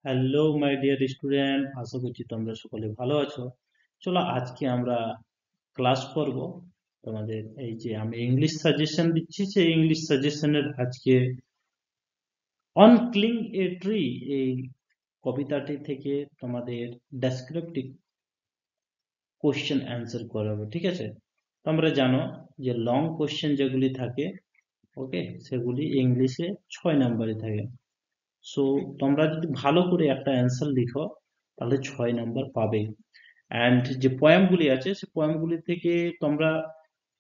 Hello my dear student, আশা করছি তোমরা সকলে ভালো আছো। চলো আজকে আমরা ক্লাস করব। তোমাদের এই যে আমি ইংলিশ সাজেশন দিচ্ছি, সেই ইংলিশ সাজেশনের আজকে অন ক্লিং এ ট্রি এই কবিতাটি থেকে তোমাদের ডেসক্রিপটিভ কোশ্চেন অ্যান্সার করাবো, ঠিক আছে? তোমরা জানো যে লং কোশ্চেন যেগুলি থাকে, ওকে, সেগুলি ইংলিশে 6 নম্বরে থাকে। সো তোমরা যদি ভালো করে একটা অ্যান্সার লিখো তাহলে 6 নম্বর পাবে। অ্যান্ড যে পয়েমগুলি আছে সে পয়েমগুলি থেকে তোমরা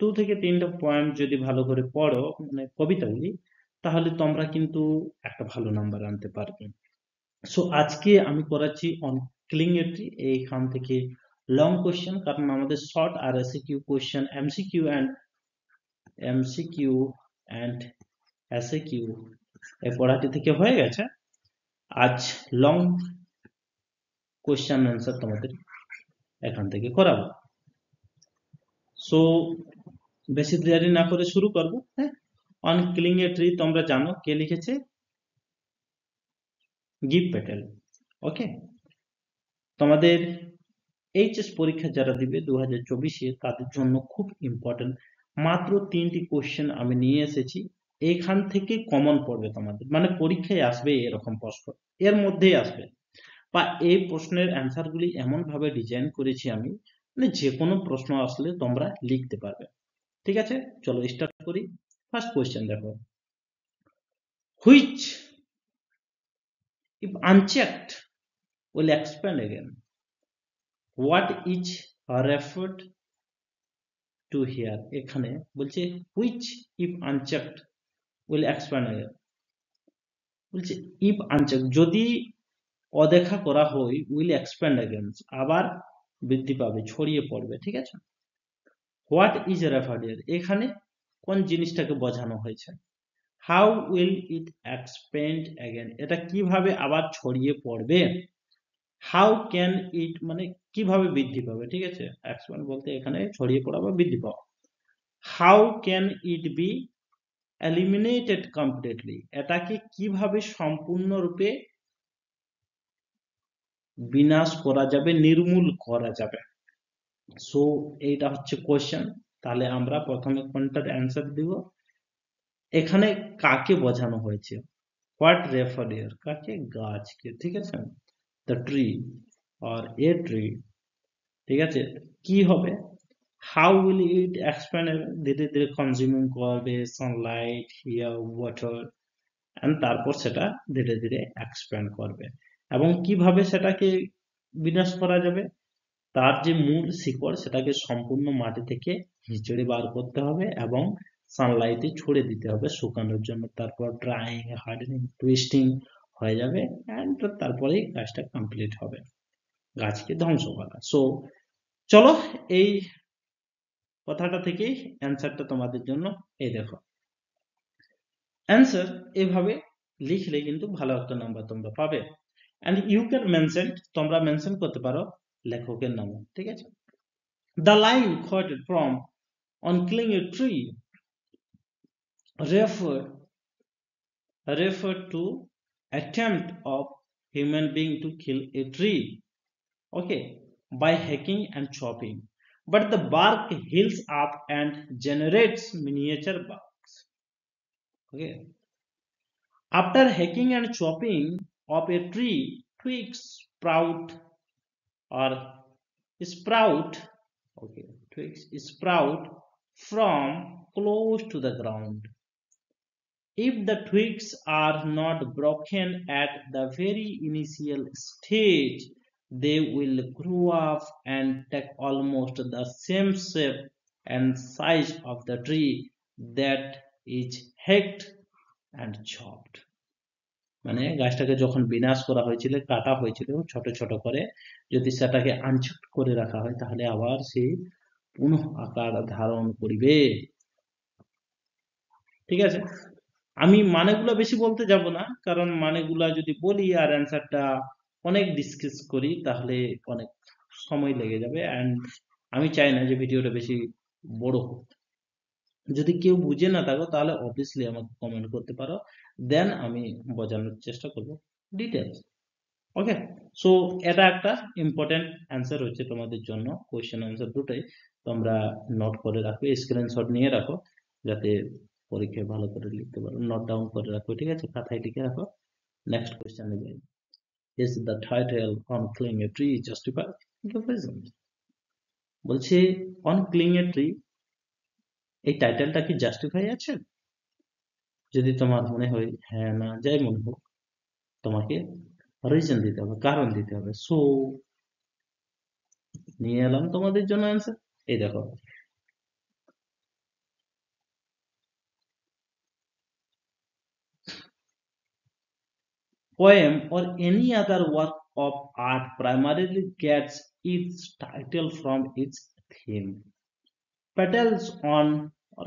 2 থেকে 3টা পয়েম যদি ভালো করে পড়ো, মানে কবিতাগুলি, তাহলে তোমরা কিন্তু একটা ভালো নাম্বার আনতে পারবে। সো আজকে আমি করাচ্ছি অন ক্লিংয়েট্রি এইখান থেকে লং কোশ্চেন, কারণ আমাদের শর্ট আর SAQ question, MCQ and SAQ এই পড়াটি থেকে হয়ে গেছে। আজ লং কোশ্চেন অ্যান্সার তোমাদের এখান থেকে করাবো। সো বেশি দেরি না করে শুরু করবো। হ্যাঁ, অন কিলিং এ ট্রি তোমরা জানো কে লিখেছে? গিভ প্যাটেল। ওকে, তোমাদের এইচএস পরীক্ষা যারা দিবে 2024-এ তাদের জন্য খুব ইম্পর্টেন্ট। মাত্র 3টি কোশ্চেন আমি নিয়ে এসেছি, এখান থেকে কমন পড়বে তোমাদের, মানে পরীক্ষায় আসবে এরকম প্রশ্ন, এর মধ্যেই আসবে। বা এই প্রশ্নের অ্যান্সারগুলি এমন ভাবে ডিজাইন করেছি আমি, মানে যে কোনো প্রশ্ন আসলে তোমরা লিখতে পারবে। ঠিক আছে, চলো স্টার্ট করি। ফার্স্ট কোয়েশ্চেন দেখো, which if unchecked will expand again, what is referred to here? এখানে বলছে which if unchecked will expand again, বলছে if unchecked যদি অদেখা করা হয় will expand again আবার বৃদ্ধি পাবে, ছড়িয়ে পড়বে। ঠিক আছে, what is referred here এখানে কোন জিনিসটাকে বোঝানো হয়েছে? How will it expend again এটা কিভাবে আবার ছড়িয়ে পড়বে? হাউ ক্যান ইট মানে কিভাবে বৃদ্ধি পাবে। ঠিক আছে, এক্সপ্যান্ড বলতে এখানে ছড়িয়ে পড়া বা বৃদ্ধি পাওয়া। How can it be eliminated completely এটাকে কিভাবে সম্পূর্ণরূপে বিনাশ করা যাবে, নির্মূল করা যাবে। সো এইটা হচ্ছে কোশ্চেন। তাহলে আমরা প্রথমে কোনটার অ্যান্সার দিব? এখানে কাকে বোঝানো হয়েছে? হোয়াট রেফার হিয়ার, কাকে? গাছকে। ঠিক আছে, the tree or a tree. ঠিক আছে, কি হবে? হাউ উইল ইট এক্সপ্যান্ড, ধীরে ধীরে কনজিউমিং করবে সানলাইট, হিয়ার ওয়াটার, এন্ড তারপর সেটা ধীরে ধীরে এক্সপ্যান্ড করবে। এবং কিভাবে সেটাকে বিনাশ করা যাবে? তার যে মূল শিকড় সেটাকে সম্পূর্ণ মাটি থেকে হিচড়ে বার করতে হবে এবং সানলাইটে ছড়ে দিতে হবে শুকানোর জন্য। তারপর ড্রাইং, হার্ডেনিং, টুইস্টিং হয়ে যাবে এন্ড তারপরেই কাজটা কমপ্লিট হবে, গাছকে ধ্বংস করা। সো চলো এই কথাটা থেকেই অ্যান্সারটা তোমাদের জন্য। এই দেখো অ্যান্সার, এভাবে লিখলে কিন্তু ভালো একটা নাম্বার তোমরা পাবে। এন্ড ইউ ক্যান মেনশন, তোমরা মেনশন করতে পারো লেখকের নাম। ঠিক আছে, the line quoted from on killing a tree referred to attempt of human being to kill a tree, okay, by hacking and chopping, but the bark heals up and generates miniature barks. Okay, after hacking and chopping of a tree, twigs or sprout, okay, twigs sprout from close to the ground. If the twigs are not broken at the very initial stage, they will grow up and take almost the same shape and size of the tree that is hacked and chopped. মানে গাছটাকে যখন বিনাশ করা হয়েছিল, কাটা হয়েছিল ছোট ছোট করে, যদি সেটাকে আনচেক করে রাখা হয় তাহলে আবার সেই পুনঃ আকার ধারণ করিবে। ঠিক আছে, আমি মানেগুলা বেশি বলতে যাব না, কারণ মানেগুলা যদি বলি আর অ্যান্সারটা অনেক ডিসকাস করি তাহলে অনেক সময় লেগে যাবে, এন্ড আমি চাই না যে ভিডিওটা বেশি বড় হোক। যদি কেউ বুঝে না থাকো তাহলে অবভিয়াসলি আমাকে কমেন্ট করতে পারো, দেন আমি বোঝানোর চেষ্টা করব ডিটেলস। ওকে, সো এটা একটা ইম্পর্টেন্ট অ্যান্সার হচ্ছে তোমাদের জন্য, কোয়েশ্চেন অ্যান্সার দুটোই তোমরা নোট করে রাখো, স্ক্রিনশট নিয়ে রাখো, যাতে পরীক্ষায় ভালো করে লিখতে পারো, নোট ডাউন করে রাখো, ঠিক আছে, খাতায় লিখে রাখো। নেক্সট কোয়েশ্চেনে যাই। Is the title on killing a tree justify the present? বলছে অন ক্লিং এ ট্রি, এই টাইটেলটা কি জাস্টিফাই আছে? যদি তোমার মনে হয় হ্যাঁ না যাই মনে হোক, তোমাকে রিজন দিতে হবে, কারণ দিতে হবে। সো নিয়ে এলাম তোমাদের জন্য অ্যান্সার, এই দেখো। Poem or any other work of art primarily gets its title from its theme. Petals on, or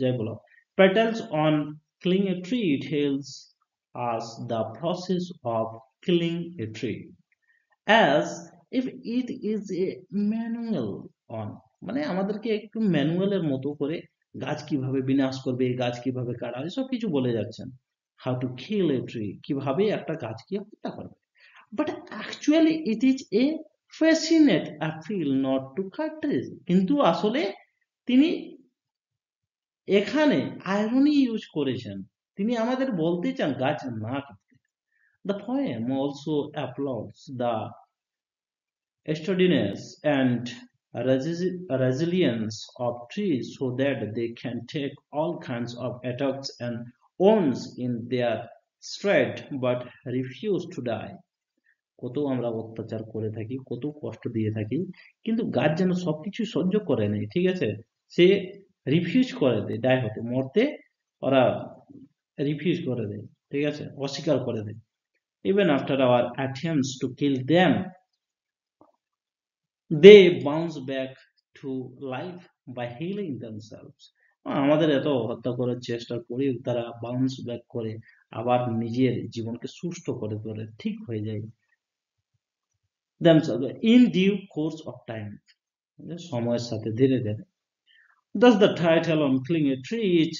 jai bolo, petals on killing a tree tells us the process of killing a tree, as if it is a manual on, মানে আমাদেরকে একটু ম্যানুয়ালের মতো করে গাছ কিভাবে বিনাশ করবে, গাছ কিভাবে কাটা হয় সব কিছু বলে যাচ্ছেন। How to kill a tree, কিভাবে একটা গাছকে হত্যা করবে। But actually it is a fascinate appeal not to cut trees, কিন্তু আসলে তিনি এখানে আয়রনি ইউজ করেছেন, তিনি আমাদের বলতে চান গাছ না কাটতে। The poem also applauds the sturdiness and resilience of trees so that they can take all kinds of attacks and wounds in their stride but refuse to die. কত আমরা অত্যাচার করে থাকি, কত কষ্ট দিয়ে থাকি, কিন্তু গাছ যেন সবকিছু সহ্য করে নেয়, ঠিক আছে, সে রিফিউজ করে দেয় ডাই হতে, মরতে ওরা রিফিউজ করে দেয়, ঠিক আছে, অস্বীকার করে দেয়। Even after our attempts to kill them, they bounce back to life by healing themselves. আমাদের এত হত্যা করার চেষ্টা করি, তারা বাউন্স ব্যাক করে আবার নিজের জীবনকে সুস্থ করে তোলে, ঠিক হয়ে যায় themselves in due course of time, সময়ের সাথে ধীরে ধীরে। Thus the title on killing a tree is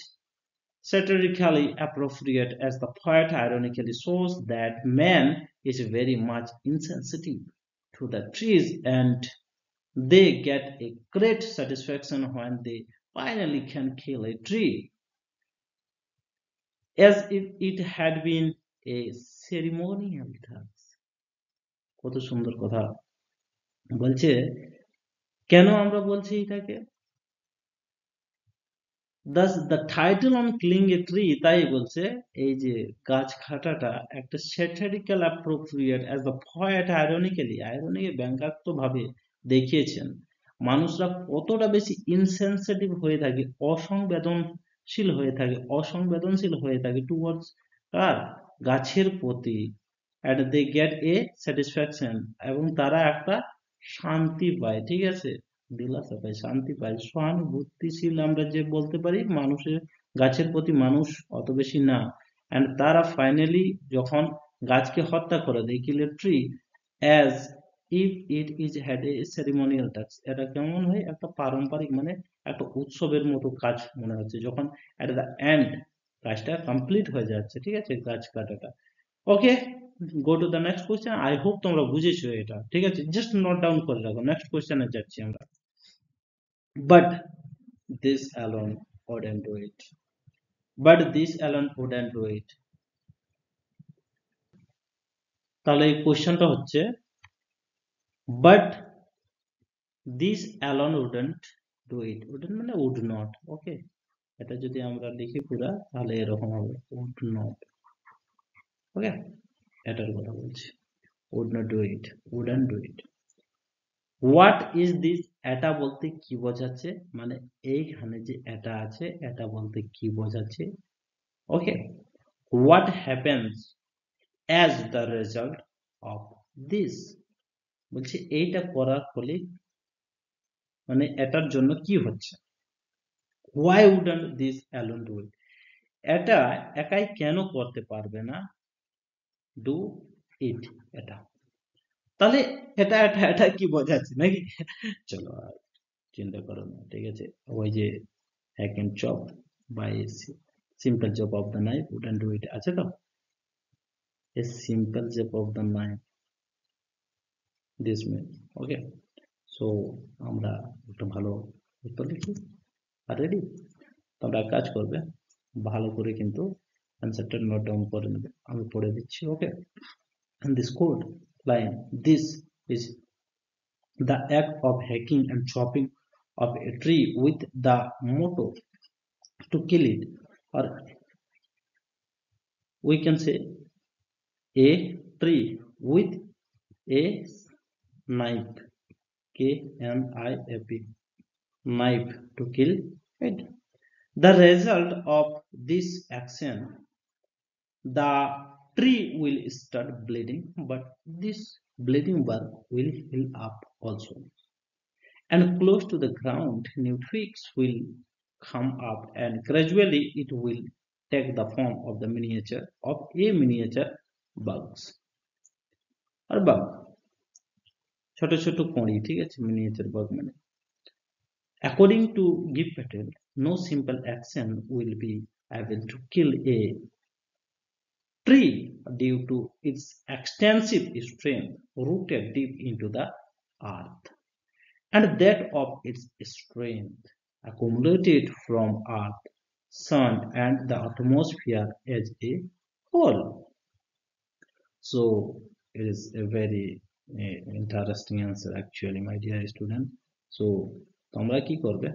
satirically appropriate as the poet ironically shows that man is very much insensitive to the trees and they get a great satisfaction when they finally can kill a tree, as if it had been a ceremonial task. কত সুন্দর কথা বলছে। কেন আমরা বলছি এটাকে thus the title on killing a tree, তাই বলছে এই যে গাছ কাটাটা একটা satirical appropriate as the poet ironically ব্যঙ্গাত্মক ভাবে দেখিয়েছেন মানুষরা কতটা বেশি ইনসেনসিটিভ হয়ে থাকে, অসংবেদনশীল হয়ে থাকে টুয়ার্ডস কার, গাছের প্রতি, and they get a satisfaction, এবং তারা একটা শান্তি পায়, ঠিক আছে, দিলাসা পায়, শান্তি পায়, সহানুভূতিশীল আমরা যে বলতে পারি মানুষের, গাছের প্রতি মানুষ অত বেশি না, and তারা ফাইনালি যখন গাছকে হত্যা করে দেয়, kill a tree, as if it is had a ceremonial task, এটা কেমন হয়, একটা পারম্পরিক মানে একটা উৎসবের মতো কাজ মনে হচ্ছে, যখন এট দ্য এন্ড কাজটা কমপ্লিট হয়ে যাচ্ছে, ঠিক আছে, গাছ কাটাটা। Okay, go to the next question. I hope তোমরা বুঝেছো এটা, ঠিক আছে, জাস্ট নোট ডাউন করে রাখো, নেক্সট কোয়েশ্চেনে যাচ্ছি আমরা। But this alone wouldn't do it, but this alone wouldn't do it। তাহলে এই কোয়েশ্চেনটা হচ্ছে but this alone wouldn't do it, wouldn't মানে would not, ওকে, এটা যদি আমরা লিখি পুরা তাহলে এরকম হবে would not, ওকে, এটার কথা বলছি, would not do it, wouldn't do it। What is this, এটা বলতে কি বোঝাচ্ছে, মানে এইখানে যে এটা আছে এটা বলতে কি বোঝাচ্ছে, okay, what happens as the result of this, বলছে এইটা করার ফলে মানে এটার জন্য কি হচ্ছে, why wouldn't this alone do it, এটা একাই কেন করতে পারবে না, ডু ইট, এটা, তাহলে এটা এটা এটা কি বোঝাচ্ছে নাকি, চলো আর চিন্তা করো না, ঠিক আছে, ওই যে hack and chop by simple chop of the knife wouldn't do it আছে তো, a simple shape of the knife. This means okay. So আমরা একটা ভালো উত্তর লিখি আর রেডি। তোমরা এক কাজ করবে, ভালো করে কিন্তু অ্যান্সারটা নোট ডাউন করে নেবে, আমি পড়ে দিচ্ছি ওকে। And this code line, this is the act of hacking and chopping of a tree with the motto to kill it, or we can say a tree with a knife, KNIFE, knife to kill it. The result of this action, the tree will start bleeding, but this bleeding bark will heal up also, and close to the ground new twigs will come up, and gradually it will take the form of the miniature of a miniature bugs or bug, ছোট ছোট কড়ি, ঠিক আছে, miniature bug মানে। According to Gibb Patel, no simple action will be able to kill a tree due to its extensive strength rooted deep into the earth, and that of its strength accumulated from earth, sun, and the atmosphere as a whole. So it is a very interesting answer actually, my dear student. So তোমরা কি করবে,